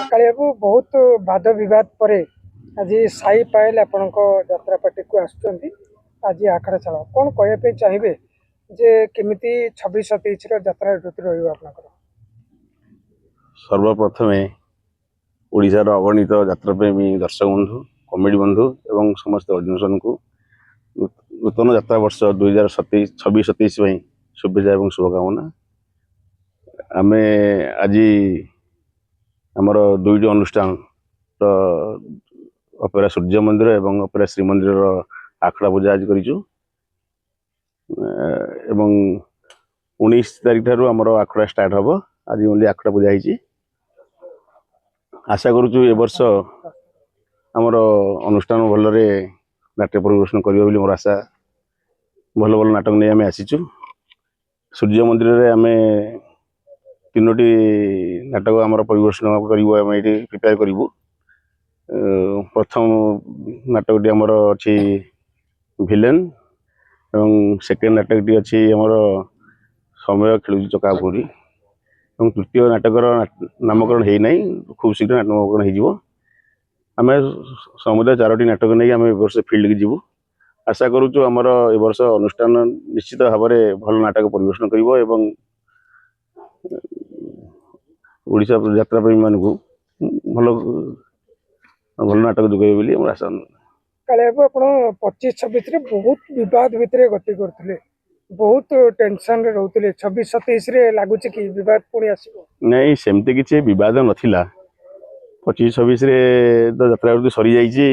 कालियाबू बहुत वाद विवाद पर आज साई पायल आपण यात्रा पार्टी को आसुँच आज आखड़ा चल कौन कहवाई चाहिए जे केमिति 26-27 यात्रा ऋतु रहा सर्वप्रथमे ओडिशार अगणित यात्रा प्रेमी दर्शक बंधु कमेडी बंधु एवं समस्त ऑडियंस को नूतन यात्रा वर्ष 2026-27 शुभेच्छा एवं शुभकामना। आमे आज आमर दुईटी अनुष्ठान तो अपेरा सूर्य मंदिर एवं अपेरा श्री मंदिर आखड़ा पूजा आज करूँ एवं 19 तारीख ठारू आमर आखड़ा स्टार्ट हम आज ओनली आखड़ा पूजा होती। आशा करुचु ए वर्ष आमर अनुष्ठान भलरे नाट्य परिवेशन करियो बोली मोर आशा। भल भल नाटक नहीं आम आसीचु सूर्य मंदिर रे आमे तीनोटी नाटक आमर परिवेशन करिवो आमे एठी प्रिपेयर करिवो। प्रथम नाटकटी आमर अछि विलेन एवं सेकेंड नाटकटी अछि आमर समय खेलु चकापुरी एवं तृतीय नाटकर नामकरण है नहीं खूब शीघ्र नामकरण हो आम समुदाय 4टी नाटक नहीं आम वर्ष फिल्ड की जीवु। आशा करुचु आमर ए वर्ष अनुष्ठान निश्चित भाव में भल नाटक परिवेशन करिवो एवं ओडिशा यात्रा प्रेमी मान को भल भल नाटक जोगे बोली आम आशा। कालियाबू आप 25-26 बहुत विवाद भितर गति करते बहुत टेंशन रोते 26-27 लगुच कि विवाद पुणी आसो नहीं सेमती किसी विवाद नाला 25-26 तो यात्रा ऋतु सरी जाइए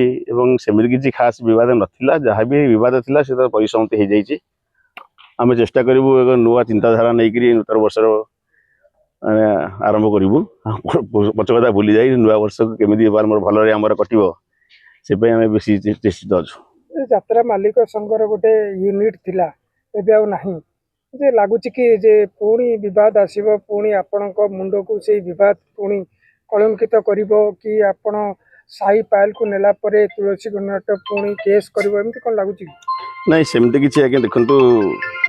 सेमती किसी खास विवाद नाला जहाँ भी विवाद था से परिसमाप्ति हो जाइए। आम चेष्टा करूँ एक नुआ चिंताधारा नहीं करी नूतन वर्ष आरंभ करूँ पच कथा भूली जाए नुआ वर्ष केमी मोर भलरे आमर कटो से आम बेसी चेष्टित अच्छु। यात्रा मालिक संघर गोटे यूनिट थिला एबे आ नहीं जे लगुच कि जे पुणी विवाद आसीबो पुणी आपण मुंड को से विवाद पुणी कलंकित करिवो कि आपण साई पायल को नेला परे तुलसी गणनाट पुणी केस करिवो एमती कोन लगुच नहीं सेमती किसी आगे देखु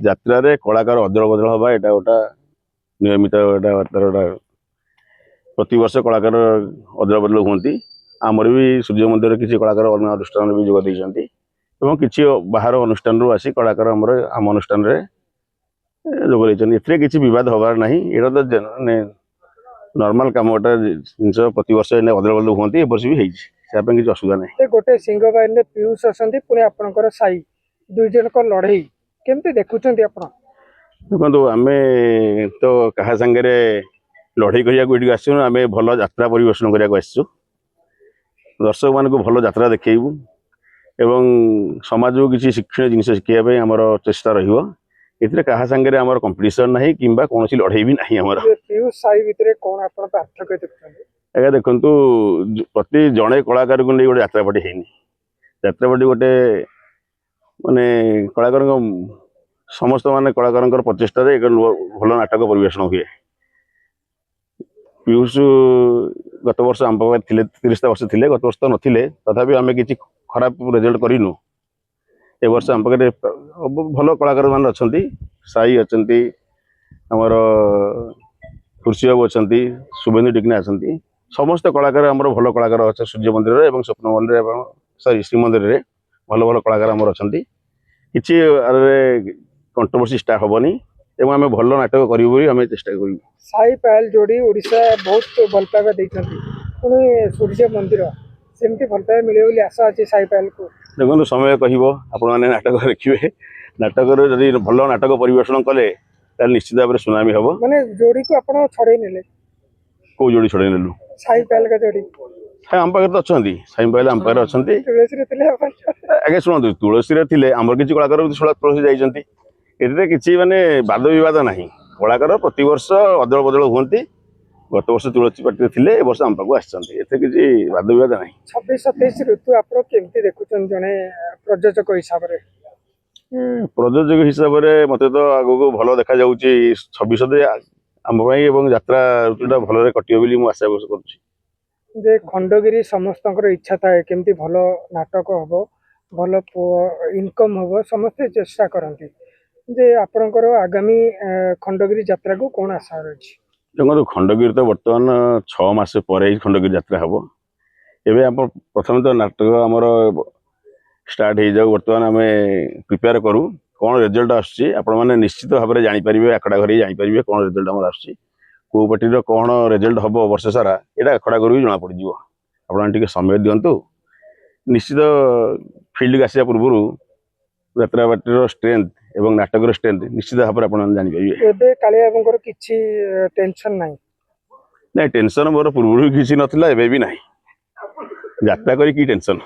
यात्रा रे कलाकार अदल बदल हवा एटा गोटा नियमित प्रति वर्ष कलाकार अदल बदल हुंती। आमर भी सूर्य मंदिर किसी कलाकार अन्य अनुष्ठान भी जोग देइछंती एवं किसी बाहर अनुष्ठान आसी कलाकार आम अनुष्ठान जोग देइछंती। एथरे किसी विवाद हबार नहीं एटा तो नॉर्मल काम गोटा जिनस प्रति वर्ष अदल बदल हुंती ए वर्ष भी होइछि से किसी असुविधा नहीं। गोटे सिंह बाहिनी पीयूष असंती पुणी आपनकर साई दुई जन को लड़ई केमती देखुछंती आपण देखो आम तो क्या सांगे लड़ई करा आसू आम भल यात्रा परिवेशन करने आसचु दर्शक मान भल यात्रा देखू एवं समाज को किसी शिक्षण जिन शिखाई आमर चेष्टा रही क्या सांगे आमर कंपिटिशन ना कि कौन लड़ई भी ना आमर आज्ञा देखु प्रति जड़े कलाकार को नहीं गोटे यात्रा पार्टी है यात्रा पार्टी गोटे माने कलाकार समस्त मान कलाकार प्रचेषा एक भल नाटक परिवेशन हुए। पीयूष गत वर्ष आम पाखे 30 वर्ष थे गत वर्ष तो नथिले तथापि आम कि खराब रिजल्ट करूँ ए वर्ष आम पाखे भल कलाकार मान अच्छा साई अच्छा आमर तुलसी बाबू अच्छा शुभेन्दु टिकना अच्छा समस्त कलाकार आमर भल कलाकार अच्छा सूर्य मंदिर एवं स्वप्न मंदिर सॉरी श्री मंदिर रे भल भल कलाकार आमर अच्छा किसी कंट्रोवर्सी स्टार्ट हेनी एवं आम भल नाटक करें चेष्टा करूँ। साई पायल जोड़ी ओडिशा बहुत भल पाइबा पुणी सूर्य मंदिर सेमती भल पाइबा मिले बोली आशा अच्छी साई पायल को देखो समय कह आपने नाटक देखिए नाटक जब भल नाटक परिवेशन कले निश्चित भाव में सुनामी हम माने जोड़ी को आप छड़े ने कौ जोड़ी छड़े नेलु साई पायल का जोड़ी आम पाखे तो अच्छा साई पायल आम पाखे अच्छा आगे शुणु तुलसी थे आमर किसी कलाकार तुलसी जाइए ये किसी माने वाद विवाद ना कलाकार प्रति वर्ष अदल बदल हुंती गत वर्ष तुलसी पार्टी थे ए वर्ष आम पाक आसते किसी वाद विवाद ना 26-27 ऋतु आप केमती देखुन जड़े प्रयोजक हिसाब से प्रयोजक हिसाब से मत तो आग को भल देखा 26 आम यात्रा ऋतुटा भल कटियो बोली आशा कर खंडगिरी समस्त इच्छा थाए केमती भल नाटक हम भल इनकम हम समस्ते चेष्टा करती ଯେ ଆପଣଙ୍କର ଆଗାମୀ ଖଣ୍ଡଗିରି ଯାତ୍ରାକୁ କ'ଣ ଆଶା ରହିଛି? ଦେଖନ୍ତୁ ଖଣ୍ଡଗିରି ତ ବର୍ତ୍ତମାନ 6 ମାସ ପରେ ହିଁ ଖଣ୍ଡଗିରି ଯାତ୍ରା ହେବ। ଏବେ ଆପଣ ପ୍ରଥମେ ତ ନାଟକ ଆମର ଷ୍ଟାର୍ଟ ହେଇଯାଉ, ବର୍ତ୍ତମାନ ଆମେ ପ୍ରିପେୟାର କରୁ। କ'ଣ ରେଜଲ୍ଟ ଆସୁଛି ଆପଣମାନେ ନିଶ୍ଚିତ ଭାବରେ ଜାଣିପାରିବେ, ଆଖଡ଼ା କରି ଜାଣିପାରିବେ କ'ଣ ରେଜଲ୍ଟ ଆମର ଆସୁଛି, କେଉଁ ପାର୍ଟିର କ'ଣ ରେଜଲ୍ଟ ହେବ ବର୍ଷ ସାରା, ଏଇଟା ଆଖଡ଼ା କରିକି ଜଣାପଡ଼ିଯିବ। ଆପଣମାନେ ଟିକେ ସମୟ ଦିଅନ୍ତୁ। ନିଶ୍ଚିତ ଫିଲ୍ଡକୁ ଆସିବା ପୂର୍ବରୁ ଯାତ୍ରା ପାର୍ଟିର ଷ୍ଟ୍ରେନ୍ଥ ଏବଂ ନାଟକର ଷ୍ଟ୍ରେନ୍ଥ ନିଶ୍ଚିତ ଭାବରେ ଆପଣମାନେ ଜାଣିପାରିବେ। ଏବେ କାଳିଆ ବାବୁଙ୍କର କିଛି ଟେନସନ୍ ନାହିଁ? ନାଇଁ, ଟେନସନ୍ ମୋର ପୂର୍ବରୁ କିଛି ନଥିଲା, ଏବେ ବି ନାହିଁ। ଯାତ୍ରା କରି କି ଟେନସନ୍।